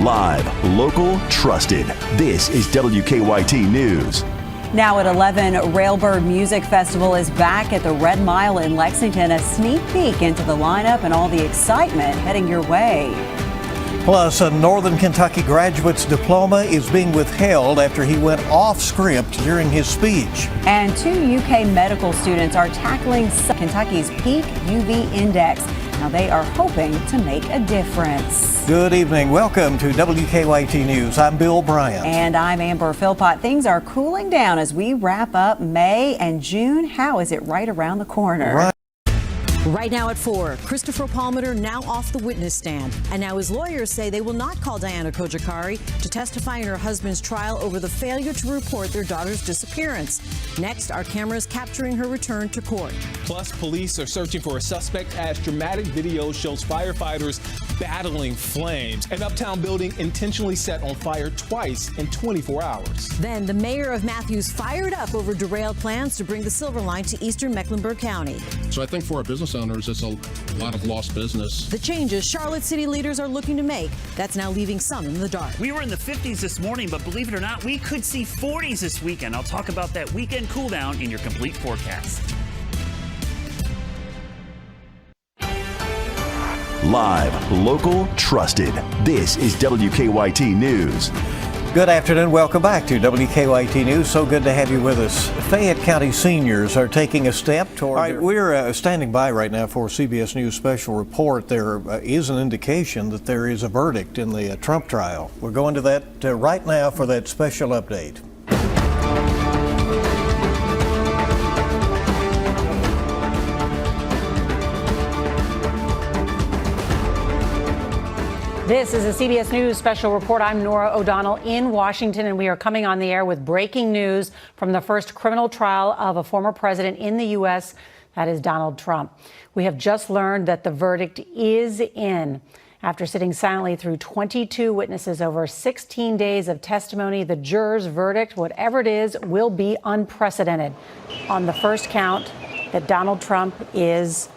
Live, local, trusted. This is WKYT News. Now at 11, Railbird Music Festival is back at the Red Mile in Lexington. A sneak peek into the lineup and all the excitement heading your way. Plus, a Northern Kentucky graduate's diploma is being withheld after he went off script during his speech. And 2 UK medical students are tackling Kentucky's peak UV index. Now they are hoping to make a difference. Good evening. Welcome to WKYT News. I'm Bill Bryant. And I'm Amber Philpott. Things are cooling down as we wrap up May and June. How is it right around the corner? Right now at 4, Christopher Palmer now off the witness stand. And now his lawyers say they will not call Diana Kojikari to testify in her husband's trial over the failure to report their daughter's disappearance. Next, our cameras capturing her return to court. Plus, police are searching for a suspect as dramatic video shows firefighters battling flames. An uptown building intentionally set on fire twice in 24 hours. Then the mayor of Matthews fired up over derailed plans to bring the Silver Line to eastern Mecklenburg County. So I think for our business owners, it's a lot of lost business. The changes Charlotte city leaders are looking to make, that's now leaving some in the dark. We were in the 50s this morning, but believe it or not, we could see 40s this weekend. I'll talk about that weekend cool down in your complete forecast. Live, local, trusted. This is WKYT News. Good afternoon. Welcome back to WKYT News. So good to have you with us. Fayette County seniors are taking a step toward... All right, we're standing by right now for CBS News special report. There is an indication that there is a verdict in the Trump trial. We're going to that right now for that special update. This is a CBS News special report. I'm Nora O'Donnell in Washington, and we are coming on the air with breaking news from the first criminal trial of a former president in the U.S., that is Donald Trump. We have just learned that the verdict is in. After sitting silently through 22 witnesses over 16 days of testimony, the jurors' verdict, whatever it is, will be unprecedented. On the first count, that Donald Trump is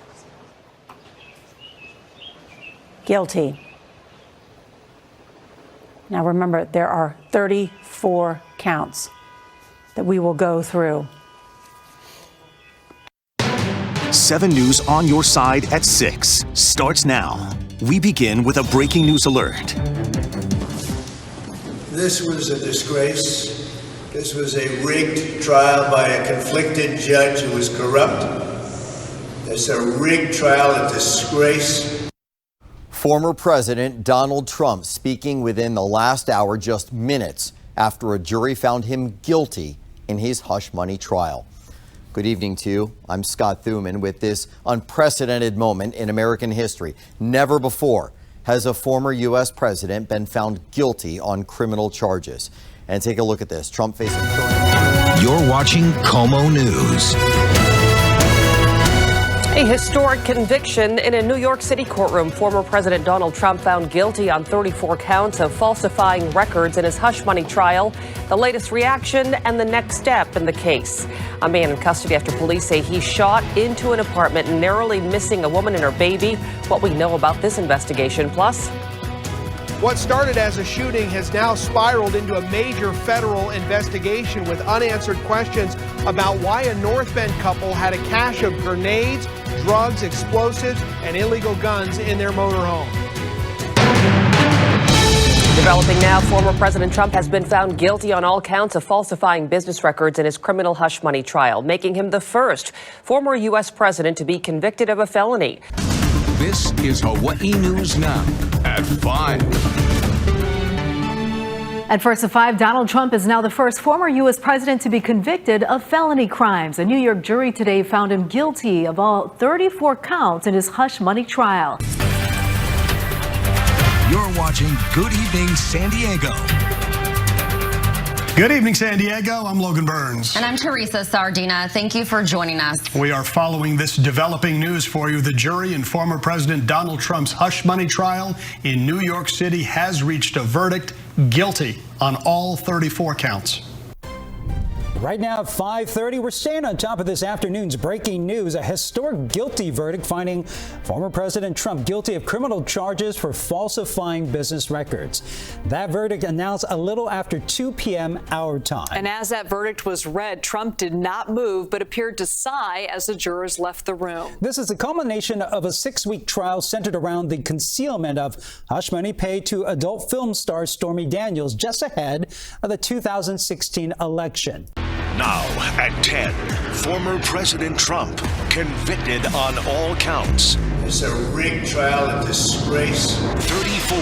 guilty. Now remember, there are 34 counts that we will go through. 7 News on your side at 6 starts now. We begin with a breaking news alert. This was a disgrace. This was a rigged trial by a conflicted judge who was corrupt. It's a rigged trial, a disgrace. Former President Donald Trump speaking within the last hour, just minutes after a jury found him guilty in his hush money trial. Good evening to you. I'm Scott Thuman with this unprecedented moment in American history. Never before has a former U.S. president been found guilty on criminal charges. And take a look at this. Trump facing... You're watching Como News. A historic conviction in a New York City courtroom. Former President Donald Trump found guilty on 34 counts of falsifying records in his hush money trial. The latest reaction and the next step in the case. A man in custody after police say he shot into an apartment, narrowly missing a woman and her baby. What we know about this investigation. Plus, what started as a shooting has now spiraled into a major federal investigation with unanswered questions about why a North Bend couple had a cache of grenades, drugs, explosives, and illegal guns in their motorhome. Developing now, former President Trump has been found guilty on all counts of falsifying business records in his criminal hush money trial, making him the first former U.S. president to be convicted of a felony. This is Hawaii News Now at 5. At first at 5, Donald Trump is now the first former U.S. president to be convicted of felony crimes. A New York jury today found him guilty of all 34 counts in his hush money trial. You're watching Good Evening San Diego. Good evening, San Diego. I'm Logan Burns. And I'm Teresa Sardina. Thank you for joining us. We are following this developing news for you. The jury in former President Donald Trump's hush money trial in New York City has reached a verdict, guilty on all 34 counts. Right now at 5:30, we're staying on top of this afternoon's breaking news. A historic guilty verdict finding former President Trump guilty of criminal charges for falsifying business records. That verdict announced a little after 2 p.m. our time. And as that verdict was read, Trump did not move but appeared to sigh as the jurors left the room. This is the culmination of a 6-week trial centered around the concealment of hush money paid to adult film star Stormy Daniels just ahead of the 2016 election. Now at 10, former President Trump convicted on all counts. It's a rigged trial, a disgrace. 34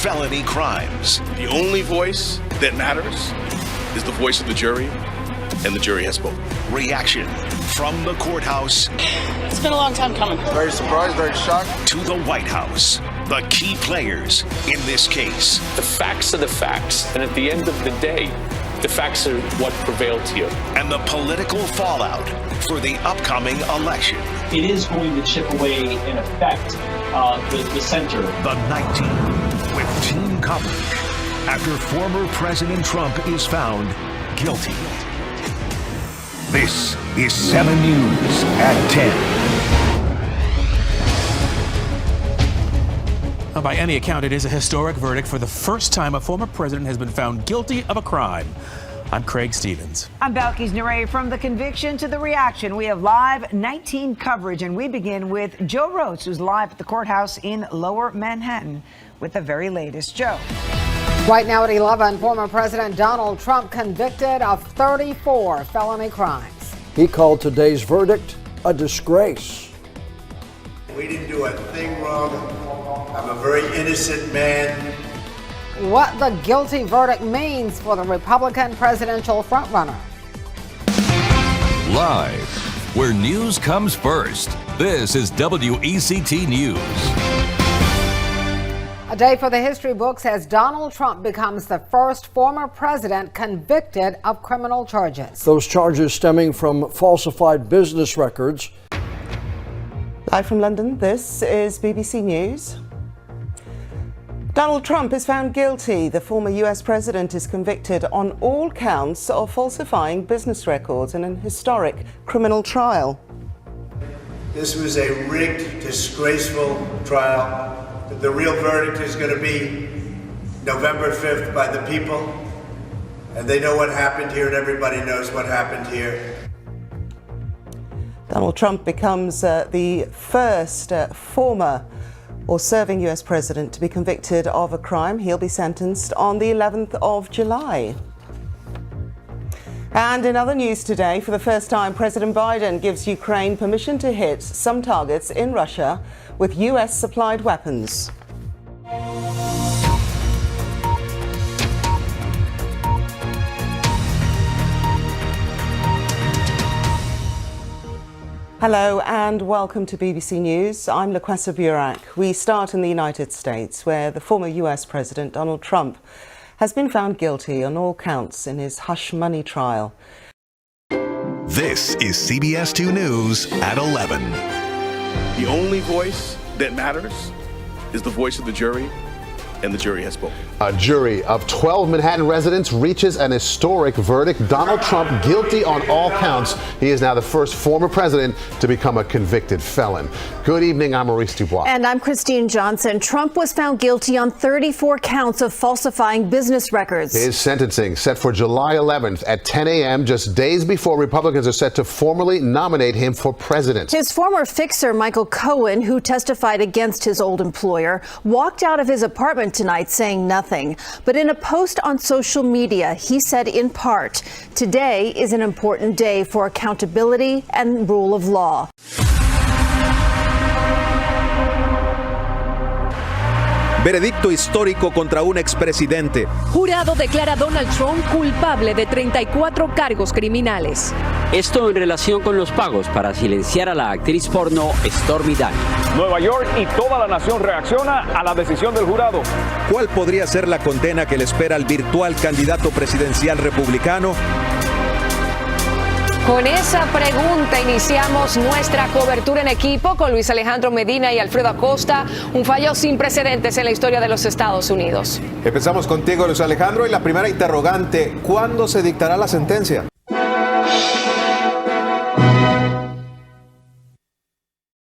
felony crimes. The only voice that matters is the voice of the jury, and the jury has spoken. Reaction from the courthouse. It's been a long time coming. Very surprised, very shocked. To the White House. The key players in this case. The facts are the facts, and at the end of the day, the facts are what prevails here. And the political fallout for the upcoming election. It is going to chip away, in effect, the center. The night team with team coverage after former President Trump is found guilty. This is 7 News at 10. By any account, it is a historic verdict. For the first time, a former president has been found guilty of a crime. I'm Craig Stevens. I'm Balkis Nure. From the conviction to the reaction, we have live 19 coverage, and we begin with Joe Rhodes, who's live at the courthouse in Lower Manhattan with the very latest. Joe. Right now at 11, former President Donald Trump convicted of 34 felony crimes. He called today's verdict a disgrace. We didn't do a thing wrong. I'm a very innocent man. What the guilty verdict means for the Republican presidential frontrunner. Live, where news comes first. This is WECT News. A day for the history books as Donald Trump becomes the first former president convicted of criminal charges. Those charges stemming from falsified business records. Live from London, this is BBC News. Donald Trump is found guilty. The former U.S. president is convicted on all counts of falsifying business records in an historic criminal trial. This was a rigged, disgraceful trial. The real verdict is going to be November 5th by the people. And they know what happened here, and everybody knows what happened here. Donald Trump becomes the first former or serving U.S. president to be convicted of a crime. He'll be sentenced on the 11th of July. And in other news today, for the first time, President Biden gives Ukraine permission to hit some targets in Russia with U.S.-supplied weapons. Hello and welcome to BBC News. I'm LaQuessa Burak. We start in the United States, where the former U.S. President Donald Trump has been found guilty on all counts in his hush money trial. This is CBS 2 News at 11. The only voice that matters is the voice of the jury, and the jury has spoken. A jury of 12 Manhattan residents reaches an historic verdict. Donald Trump guilty on all counts. He is now the first former president to become a convicted felon. Good evening, I'm Maurice Dubois. And I'm Christine Johnson. Trump was found guilty on 34 counts of falsifying business records. His sentencing set for July 11th at 10 a.m., just days before Republicans are set to formally nominate him for president. His former fixer, Michael Cohen, who testified against his old employer, walked out of his apartment tonight saying nothing. But in a post on social media, he said in part, "Today is an important day for accountability and rule of law." Veredicto histórico contra un expresidente. Jurado declara a Donald Trump culpable de 34 cargos criminales. Esto en relación con los pagos para silenciar a la actriz porno Stormy Daniels. Nueva York y toda la nación reacciona a la decisión del jurado. ¿Cuál podría ser la condena que le espera al virtual candidato presidencial republicano? Con esa pregunta iniciamos nuestra cobertura en equipo con Luis Alejandro Medina y Alfredo Acosta. Un fallo sin precedentes en la historia de los Estados Unidos. Empezamos contigo, Luis Alejandro, y la primera interrogante: ¿cuándo se dictará la sentencia?